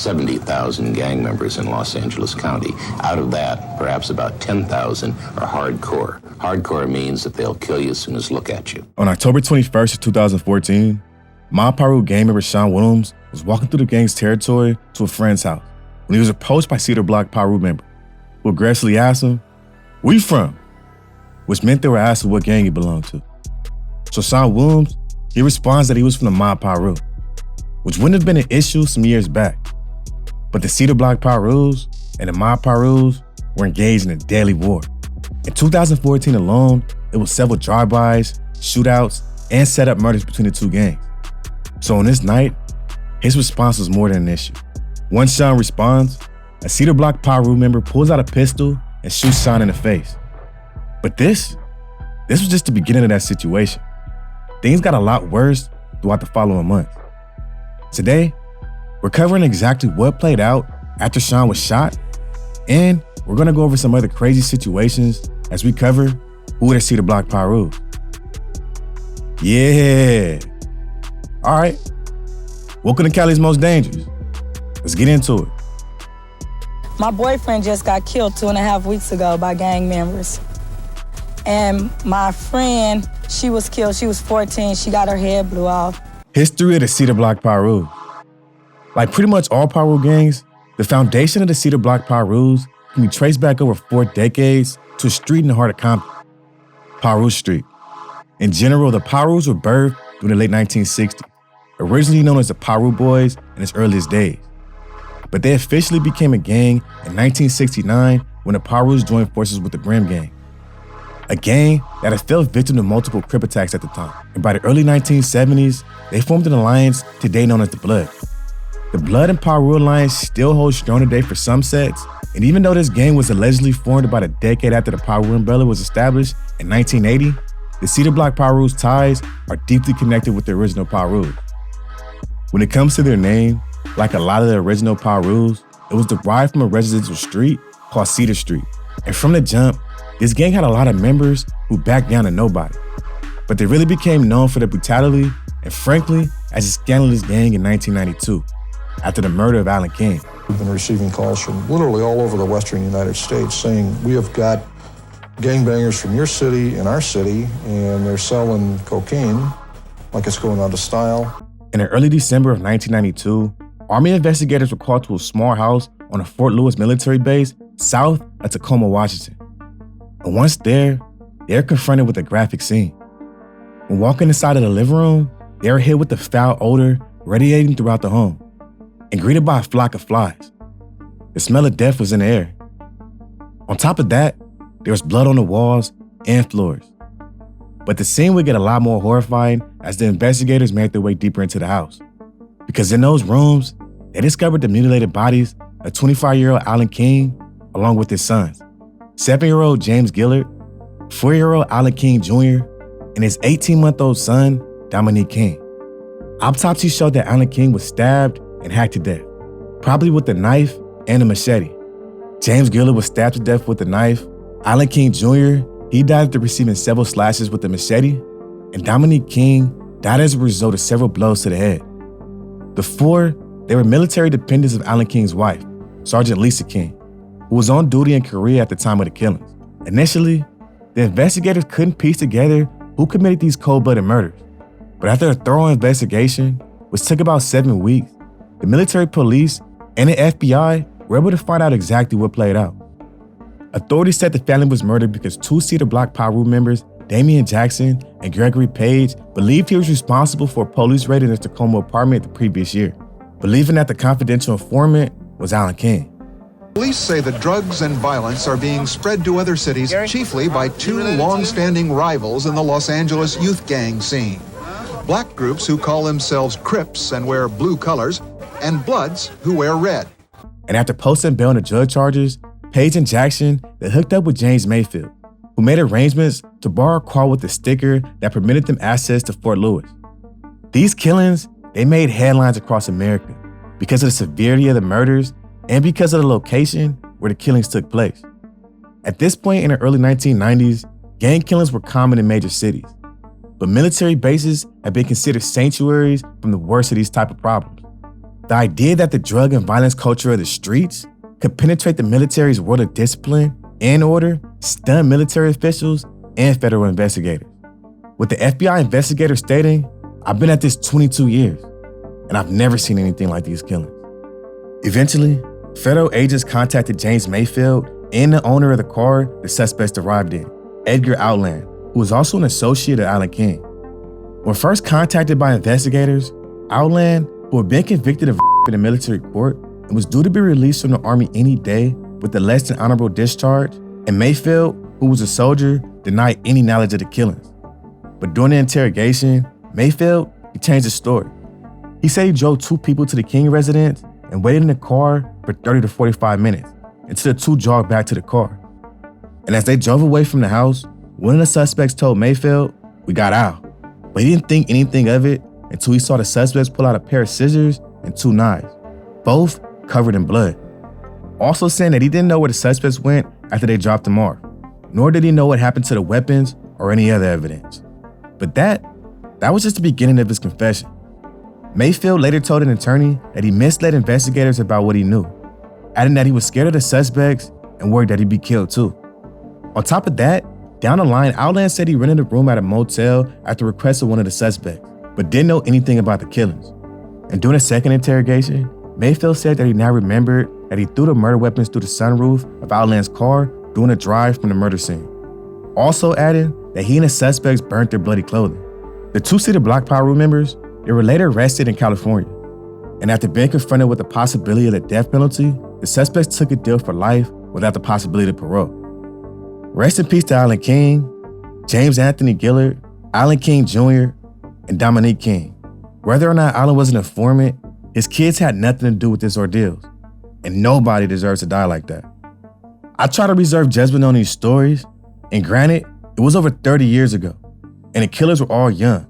70,000 gang members in Los Angeles County. Out of that, perhaps about 10,000 are hardcore. Hardcore means that they'll kill you as soon as look at you. On October 21st of 2014, Ma Pirus gang member Sean Williams was walking through the gang's territory to a friend's house when he was approached by Cedar Block Pirus member, who aggressively asked him, "Where you from?" Which meant they were asking what gang he belonged to. So Sean Williams, he responds that he was from the Ma Pirus, which wouldn't have been an issue some years back. But the Cedar Block Pirus and the Ma Pirus were engaged in a deadly war. In 2014 alone, it was several drive-bys, shootouts, and set-up murders between the two gangs. So on this night, his response was more than an issue. Once Sean responds, a Cedar Block Pirus member pulls out a pistol and shoots Sean in the face. But this was just the beginning of that situation. Things got a lot worse throughout the following months. Today, we're covering exactly what played out after Sean was shot, and we're gonna go over some other crazy situations as we cover who are the Cedar Block Pirus. Yeah. All right. Welcome to Cali's Most Dangerous. Let's get into it. My boyfriend just got killed 2.5 weeks ago by gang members. And my friend, she was killed. She was 14. She got her head blew off. History of the Cedar Block Pirus. Like pretty much all Pirus gangs, the foundation of the Cedar Block Pirus can be traced back over 4 decades to a street in the heart of Compton, Pirus Street. In general, the Pirus were birthed during the late 1960s, originally known as the Pirus Boys in its earliest days. But they officially became a gang in 1969 when the Pirus joined forces with the Brim Gang, a gang that had fell victim to multiple Crip attacks at the time. And by the early 1970s, they formed an alliance today known as the Blood. The Blood and Pirus alliance still holds strong today for some sets, and even though this gang was allegedly formed about a decade after the Pirus umbrella was established in 1980, the Cedar Block Pirus ties are deeply connected with the original Pirus. When it comes to their name, like a lot of the original Pirus, it was derived from a residential street called Cedar Street. And from the jump, this gang had a lot of members who backed down to nobody. But they really became known for their brutality and frankly, as a scandalous gang in 1992, after the murder of Alan King. We've been receiving calls from literally all over the western United States saying, we have got gangbangers from your city and our city, and they're selling cocaine like it's going out of style. In early December of 1992, Army investigators were called to a small house on a Fort Lewis military base south of Tacoma, Washington. And once there, they were confronted with a graphic scene. When walking inside of the living room, they were hit with the foul odor radiating throughout the home and greeted by a flock of flies. The smell of death was in the air. On top of that, there was blood on the walls and floors. But the scene would get a lot more horrifying as the investigators made their way deeper into the house. Because in those rooms, they discovered the mutilated bodies of 25-year-old Alan King, along with his sons, 7-year-old James Gillard, 4-year-old Alan King Jr., and his 18-month-old son, Dominique King. Autopsy showed that Alan King was stabbed and hacked to death, probably with a knife and a machete. James Gillard was stabbed to death with a knife. Alan King Jr., he died after receiving several slashes with a machete, and Dominique King died as a result of several blows to the head. The 4, they were military dependents of Alan King's wife, Sergeant Lisa King, who was on duty in Korea at the time of the killings. Initially, the investigators couldn't piece together who committed these cold-blooded murders. But after a thorough investigation, which took about 7 weeks, the military police and the FBI were able to find out exactly what played out. Authorities said the family was murdered because 2 Cedar Block Pirus members, Damian Jackson and Gregory Page, believed he was responsible for a police raid in his Tacoma apartment the previous year, believing that the confidential informant was Alan King. Police say that drugs and violence are being spread to other cities, chiefly by 2 long-standing rivals in the Los Angeles youth gang scene. Black groups who call themselves Crips and wear blue colors, and Bloods who wear red. And after posting bail on the drug charges, Page and Jackson, they hooked up with James Mayfield, who made arrangements to borrow a car with a sticker that permitted them access to Fort Lewis. These killings, they made headlines across America because of the severity of the murders and because of the location where the killings took place. At this point in the early 1990s, gang killings were common in major cities, but military bases have been considered sanctuaries from the worst of these type of problems. The idea that the drug and violence culture of the streets could penetrate the military's world of discipline and order stunned military officials and federal investigators. With the FBI investigator stating, "I've been at this 22 years, and I've never seen anything like these killings." Eventually, federal agents contacted James Mayfield and the owner of the car the suspects arrived in, Edgar Outland, who was also an associate of Alan King. When first contacted by investigators, Outland, who had been convicted of in a military court and was due to be released from the Army any day with a less than honorable discharge, and Mayfield, who was a soldier, denied any knowledge of the killings. But during the interrogation, Mayfield, he changed his story. He said he drove two people to the King residence and waited in the car for 30 to 45 minutes until the two jogged back to the car. And as they drove away from the house, one of the suspects told Mayfield, "We got out." But he didn't think anything of it until he saw the suspects pull out a pair of scissors and two knives, both covered in blood. Also saying that he didn't know where the suspects went after they dropped them off, nor did he know what happened to the weapons or any other evidence. But that was just the beginning of his confession. Mayfield later told an attorney that he misled investigators about what he knew, adding that he was scared of the suspects and worried that he'd be killed too. On top of that, down the line, Outland said he rented a room at a motel at the request of one of the suspects, but didn't know anything about the killings. And during a second interrogation, Mayfield said that he now remembered that he threw the murder weapons through the sunroof of Outland's car during a drive from the murder scene. Also adding that he and the suspects burnt their bloody clothing. The two Cedar Block Power Room members, they were later arrested in California. And after being confronted with the possibility of the death penalty, the suspects took a deal for life without the possibility of parole. Rest in peace to Alan King, James Anthony Gillard, Alan King Jr., and Dominique King. Whether or not Alan was an informant, his kids had nothing to do with this ordeal, and nobody deserves to die like that. I try to reserve judgment on these stories, and granted, it was over 30 years ago, and the killers were all young.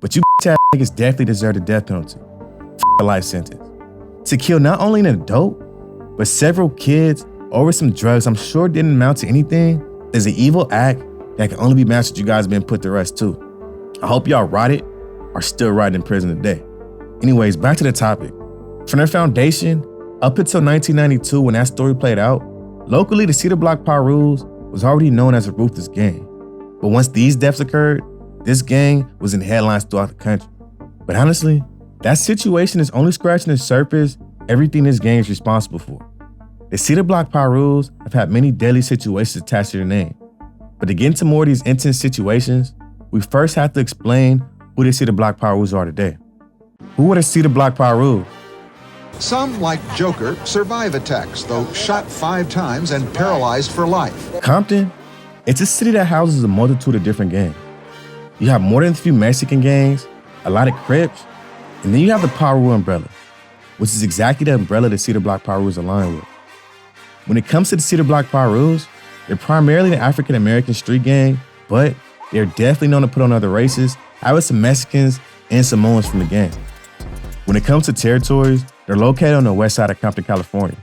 But you ass niggas definitely deserve the death penalty. A life sentence. To kill not only an adult, but several kids over some drugs I'm sure didn't amount to anything is an evil act that can only be matched with you guys being put to rest too. I hope y'all rotted or still rotting in prison today. Anyways, back to the topic. From their foundation, up until 1992 when that story played out, locally the Cedar Block Pirus was already known as a ruthless gang. But once these deaths occurred, this gang was in headlines throughout the country. But honestly, that situation is only scratching the surface everything this gang is responsible for. The Cedar Block Pirus have had many deadly situations attached to their name. But to get into more of these intense situations, we first have to explain who the Cedar Block Pirus are today. Who are the Cedar Block Pirus? Some, like Joker, survive attacks, though shot 5 times and paralyzed for life. Compton, it's a city that houses a multitude of different gangs. You have more than a few Mexican gangs, a lot of Crips, and then you have the Piru umbrella, which is exactly the umbrella the Cedar Block Pirus align with. When it comes to the Cedar Block Pirus, they're primarily an African-American street gang, but they're definitely known to put on other races, having some Mexicans and Samoans from the gang. When it comes to territories, they're located on the west side of Compton, California,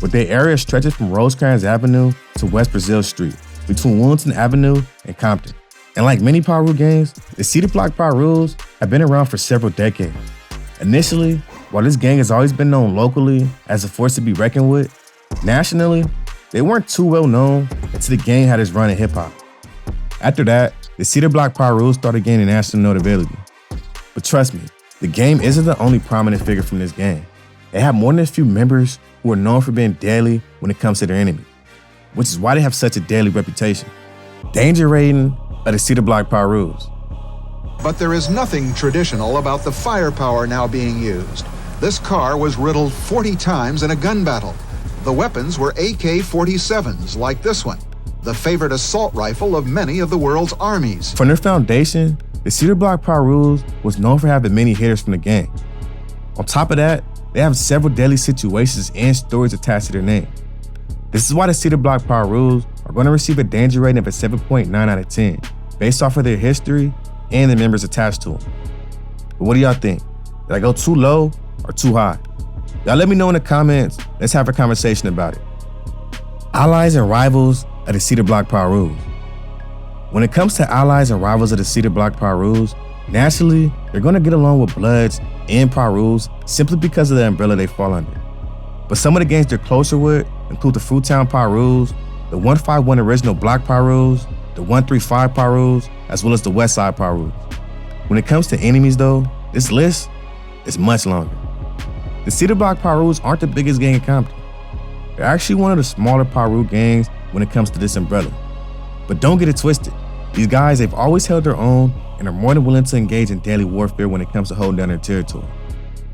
with their area stretches from Rosecrans Avenue to West Brazil Street, between Wilmington Avenue and Compton. And like many Piru gangs, the Cedar Block Pirus have been around for several decades. Initially, while this gang has always been known locally as a force to be reckoned with, nationally, they weren't too well known until the gang had its run in hip-hop. After that, the Cedar Block Pirus started gaining national notability. But trust me, the game isn't the only prominent figure from this gang. They have more than a few members who are known for being deadly when it comes to their enemy, which is why they have such a deadly reputation. Danger rating of the Cedar Block Pirus. But there is nothing traditional about the firepower now being used. This car was riddled 40 times in a gun battle. The weapons were AK-47s like this one, the favorite assault rifle of many of the world's armies. From their foundation, the Cedar Block Pirus was known for having many hitters from the gang. On top of that, they have several deadly situations and stories attached to their name. This is why the Cedar Block Pirus are going to receive a danger rating of a 7.9 out of 10, based off of their history and the members attached to them. But what do y'all think? Did I go too low or too high? Y'all let me know in the comments. Let's have a conversation about it. Allies and rivals of the Cedar Block Pirus. When it comes to allies and rivals of the Cedar Block Pirus, Naturally, they're gonna get along with Bloods and Pirus simply because of the umbrella they fall under. But some of the gangs they're closer with include the Fruittown Pirus, the 151 Original Block Pirus, the 135 Pirus, as well as the Westside Pirus. When it comes to enemies though, this list is much longer. The Cedar Block Pirus aren't the biggest gang in Compton. They're actually one of the smaller Piru gangs when it comes to this umbrella. But don't get it twisted. These guys, they've always held their own and are more than willing to engage in daily warfare when it comes to holding down their territory.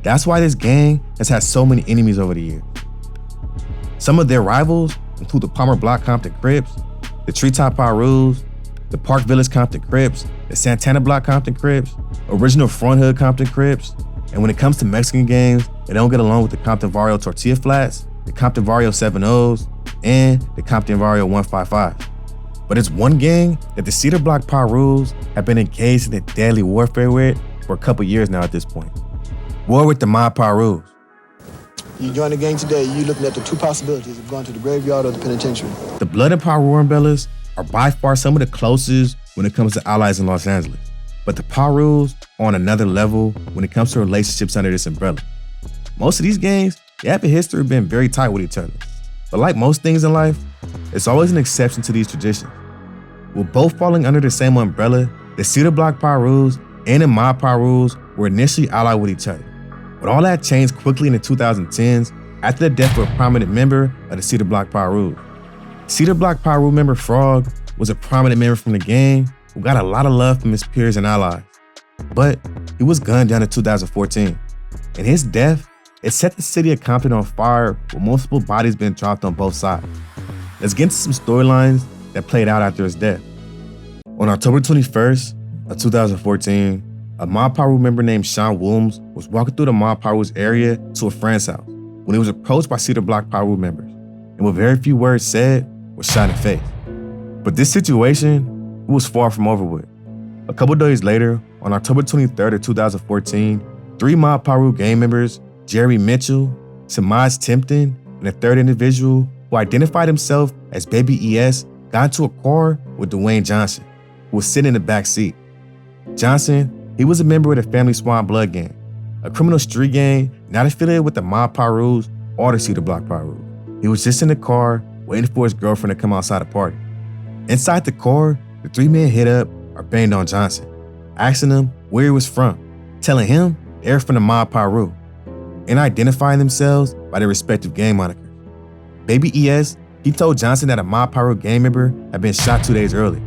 That's why this gang has had so many enemies over the years. Some of their rivals include the Palmer Block Compton Crips, the Treetop Pirus, the Park Village Compton Crips, the Santana Block Compton Crips, Original Front Hood Compton Crips, and when it comes to Mexican gangs, they don't get along with the Compton Barrio Tortilla Flats, the Compton Barrio 7-0s, and the Compton Barrio 155. But it's one gang that the Cedar Block Pirus have been engaged in a deadly warfare with for a couple years now at this point. War with the Ma Pirus. You join the gang today, you looking at the two possibilities of going to the graveyard or the penitentiary. The Blood and Piru umbrellas are by far some of the closest when it comes to allies in Los Angeles. But the Pirus are on another level when it comes to relationships under this umbrella. Most of these gangs, they have a history of being very tight with each other. But like most things in life, it's always an exception to these traditions. With both falling under the same umbrella, the Cedar Block Pirus and the Ma Pirus were initially allied with each other. But all that changed quickly in the 2010s after the death of a prominent member of the Cedar Block Pirus. Cedar Block Piru member Frog was a prominent member from the gang who got a lot of love from his peers and allies. But he was gunned down in 2014. And his death, it set the city of Compton on fire with multiple bodies being dropped on both sides. Let's get into some storylines that played out after his death. On October 21st of 2014, a Ma Pirus member named Sean Williams was walking through the Ma Pirus area to a friend's house when he was approached by Cedar Block Pirus members, and with very few words said, was shot in the face. But this situation was far from over with. A couple days later, on October 23rd of 2014, 3 Ma Pirus gang members, Jerry Mitchell, Samaj Timpton, and a third individual who identified himself as Baby ES, got into a car with Dwayne Johnson, who was sitting in the back seat. Johnson, he was a member of the Family Swan Blood Gang, a criminal street gang not affiliated with the Ma Pirus or the Cedar Block Pirus. He was just in the car waiting for his girlfriend to come outside the party. Inside the car, the 3 men hit up or banged on Johnson, asking him where he was from, telling him they were from the Ma Pirus, and identifying themselves by their respective gang monikers. Baby ES, he told Johnson that a Ma Pirus gang member had been shot 2 days earlier.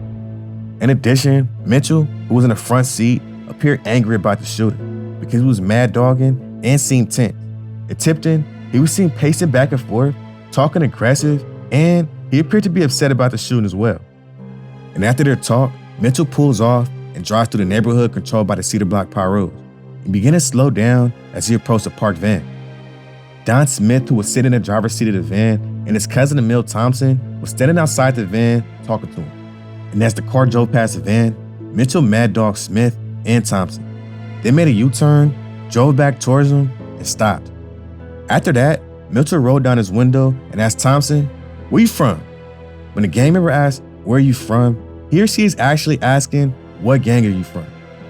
In addition, Mitchell, who was in the front seat, appeared angry about the shooting because he was mad dogging and seemed tense. At Tipton, he was seen pacing back and forth, talking aggressive, and he appeared to be upset about the shooting as well. And after their talk, Mitchell pulls off and drives through the neighborhood controlled by the Cedar Block Pirus and began to slow down as he approached a parked van. Don Smith, who was sitting in the driver's seat of the van, and his cousin Emil Thompson was standing outside the van talking to him. And as the car drove past the van, Mitchell mad dogged Smith and Thompson. They made a U-turn, drove back towards him, and stopped. After that, Mitchell rolled down his window and asked Thompson, "Where you from?" When the gang member asked, "Where are you from?" he or she is actually asking, "What gang are you from?"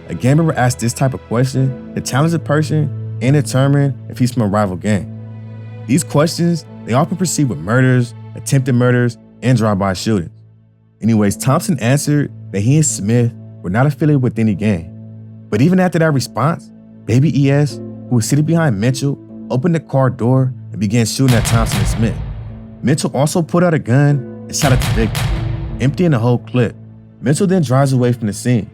A gang member asks this type of question to challenge a person and determine if he's from a rival gang. These questions, they often proceed with murders, attempted murders, and drive-by shootings. Anyways, Thompson answered that he and Smith were not affiliated with any gang. But even after that response, Baby ES, who was sitting behind Mitchell, opened the car door and began shooting at Thompson and Smith. Mitchell also pulled out a gun and shot at the victim, emptying the whole clip. Mitchell then drives away from the scene.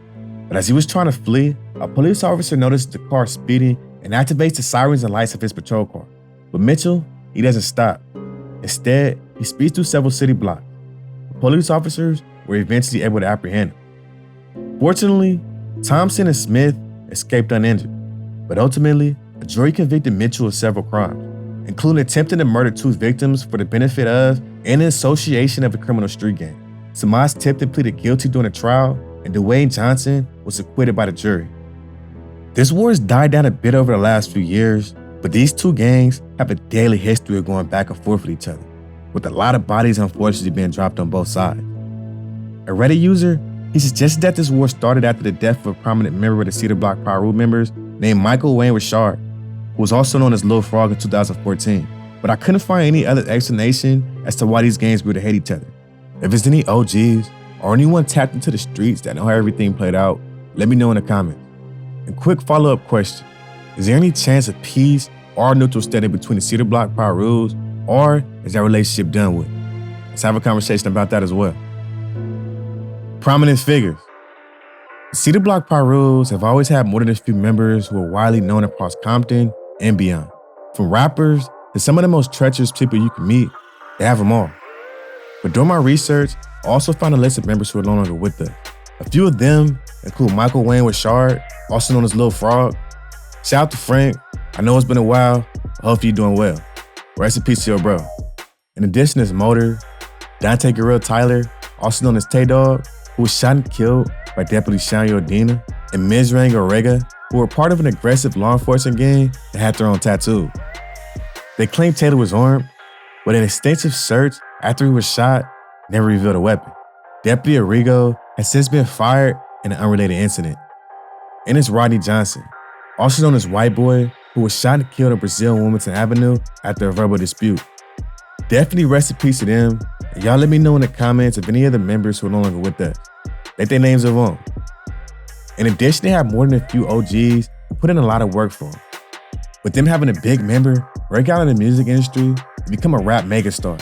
But as he was trying to flee, a police officer noticed the car speeding and activates the sirens and lights of his patrol car. But Mitchell, he doesn't stop. Instead, he speeds through several city blocks. The police officers were eventually able to apprehend him. Fortunately, Thompson and Smith escaped uninjured, but ultimately, a jury convicted Mitchell of several crimes, including attempting to murder 2 victims for the benefit of and in association of a criminal street gang. Samaj Tipton pleaded guilty during the trial, and Dwayne Johnson was acquitted by the jury. This war has died down a bit over the last few years, but these 2 gangs have a daily history of going back and forth with each other, with a lot of bodies unfortunately being dropped on both sides. A Reddit user, He suggested that this war started after the death of a prominent member of the Cedar Block Piru members named Michael Wayne Richard, who was also known as Lil Frog in 2014. But I couldn't find any other explanation as to why these gangs grew to hate each other. If there's any OGs or anyone tapped into the streets that know how everything played out, let me know in the comments. And quick follow-up question, is there any chance of peace or neutral standing between the Cedar Block Pirus, or is that relationship done with? Let's have a conversation about that as well. Prominent figures. The Cedar Block Pirus have always had more than a few members who are widely known across Compton and beyond. From rappers to some of the most treacherous people you can meet, they have them all. But during my research, I also found a list of members who are no longer with us. A few of them include Michael Wayne Richard, also known as Lil Frog. Shout out to Frank. I know it's been a while. I hope you're doing well. Rest in peace to your bro. In addition, there's Motor, Dante Guerrero Tyler, also known as Tay-Dog, who was shot and killed by Deputy Sean Yodina, and Mizrang Orega, who were part of an aggressive law enforcement gang that had their own tattoo. They claimed Taylor was armed, but an extensive search after he was shot never revealed a weapon. Deputy Arrigo has since been fired in an unrelated incident. And it's Rodney Johnson, also known as White Boy, who was shot and killed on Brazil and Wilmington Avenue after a verbal dispute. Definitely rest in peace to them, and y'all let me know in the comments of any of the members who are no longer with us. Let their names live on. In addition, they have more than a few OGs who put in a lot of work for them. With them having a big member break out in the music industry and become a rap megastar.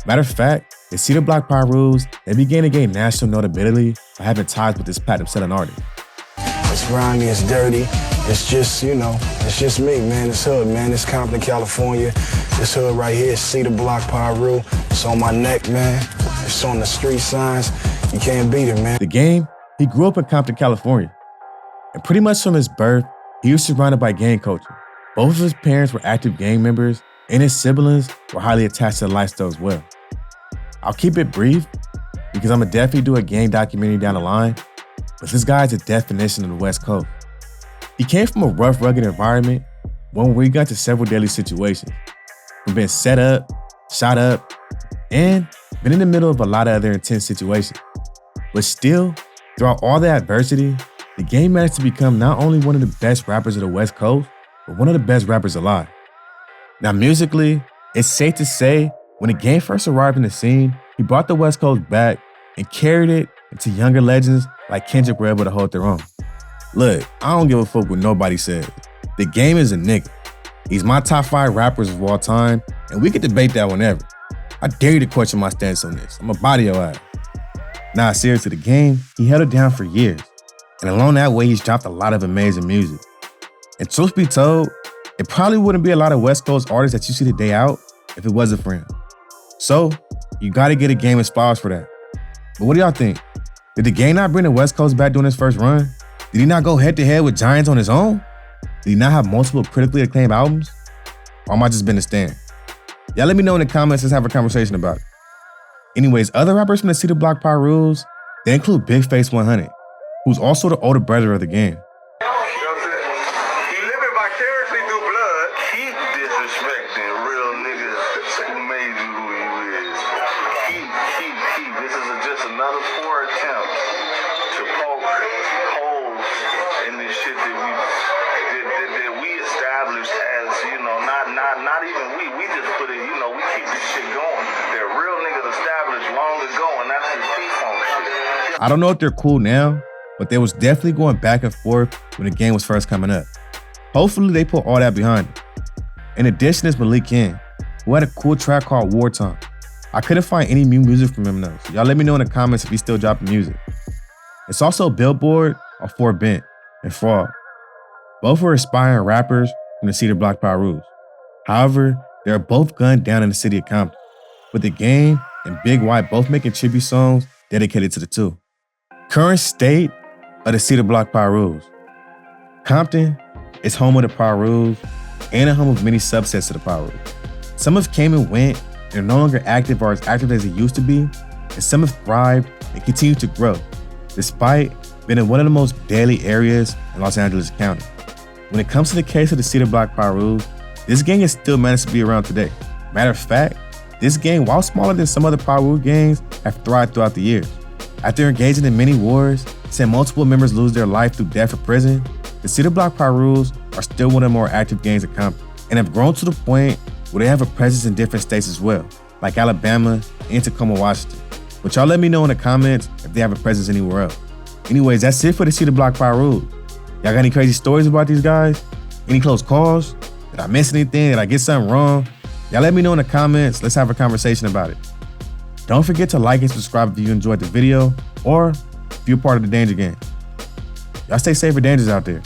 Matter of fact, the Cedar Block Pirus, they began to gain national notability by having ties with this platinum-selling artist. It's grimy, it's dirty. It's just, it's just me, man. It's hood, man. It's Compton, California. This hood right here, Cedar Block Piru. It's on my neck, man. It's on the street signs. You can't beat it, man. The game, he grew up in Compton, California. And pretty much from his birth, he was surrounded by gang culture. Both of his parents were active gang members, and his siblings were highly attached to the lifestyle as well. I'll keep it brief, because I'm gonna definitely do a gang documentary down the line, but this guy is a definition of the West Coast. He came from a rough, rugged environment, one where he got to several deadly situations, from being set up, shot up, and been in the middle of a lot of other intense situations. But still, throughout all the adversity, the game managed to become not only one of the best rappers of the West Coast, but one of the best rappers alive. Now musically, it's safe to say, when the game first arrived in the scene, he brought the West Coast back and carried it into younger legends like Kendrick were able to hold their own. Look, I don't give a fuck what nobody says. The game is a nigga. He's my top 5 rappers of all time, and we can debate that whenever. I dare you to question my stance on this. I'm a body your ass. Nah, seriously, the game, he held it down for years. And along that way, he's dropped a lot of amazing music. And truth be told, it probably wouldn't be a lot of West Coast artists that you see today out if it wasn't for him. So, you gotta get a game as flowers for that. But what do y'all think? Did the game not bring the West Coast back during his first run? Did he not go head-to-head with giants on his own? Did he not have multiple critically acclaimed albums? Or am I just been a stan? Y'all let me know in the comments, let's have a conversation about it. Anyways, other rappers from the Cedar Block Pirus, they include Big Face 100, who's also the older brother of the game. I don't know if they're cool now, but they was definitely going back and forth when the game was first coming up. Hopefully they put all that behind them. In addition, there's Malik Ken, who had a cool track called Wartime. I couldn't find any new music from him though, so y'all let me know in the comments if he's still dropping music. It's also Billboard or 4 Bent and Frog. Both were aspiring rappers from the Cedar Block Pirus. However, they are both gunned down in the city of Compton, with the game and Big White both making tribute songs dedicated to the two. Current state of the Cedar Block Pirus. Compton is home of the Pirus and a home of many subsets of the Pirus. Some have came and went and are no longer active or as active as they used to be, and some have thrived and continue to grow, despite being in one of the most deadly areas in Los Angeles County. When it comes to the case of the Cedar Block Pirus, this gang has still managed to be around today. Matter of fact, this gang, while smaller than some other Piru gangs, have thrived throughout the years. After engaging in many wars, seeing multiple members lose their life through death or prison, the Cedar Block Pirus are still one of the more active gangs in Compton and have grown to the point where they have a presence in different states as well, like Alabama and Tacoma, Washington. But y'all let me know in the comments if they have a presence anywhere else. Anyways, that's it for the Cedar Block Pirus. Y'all got any crazy stories about these guys? Any close calls? Did I miss anything? Did I get something wrong? Y'all let me know in the comments. Let's have a conversation about it. Don't forget to like and subscribe if you enjoyed the video or if you're part of the Danger Gang. Y'all stay safe or dangerous out there.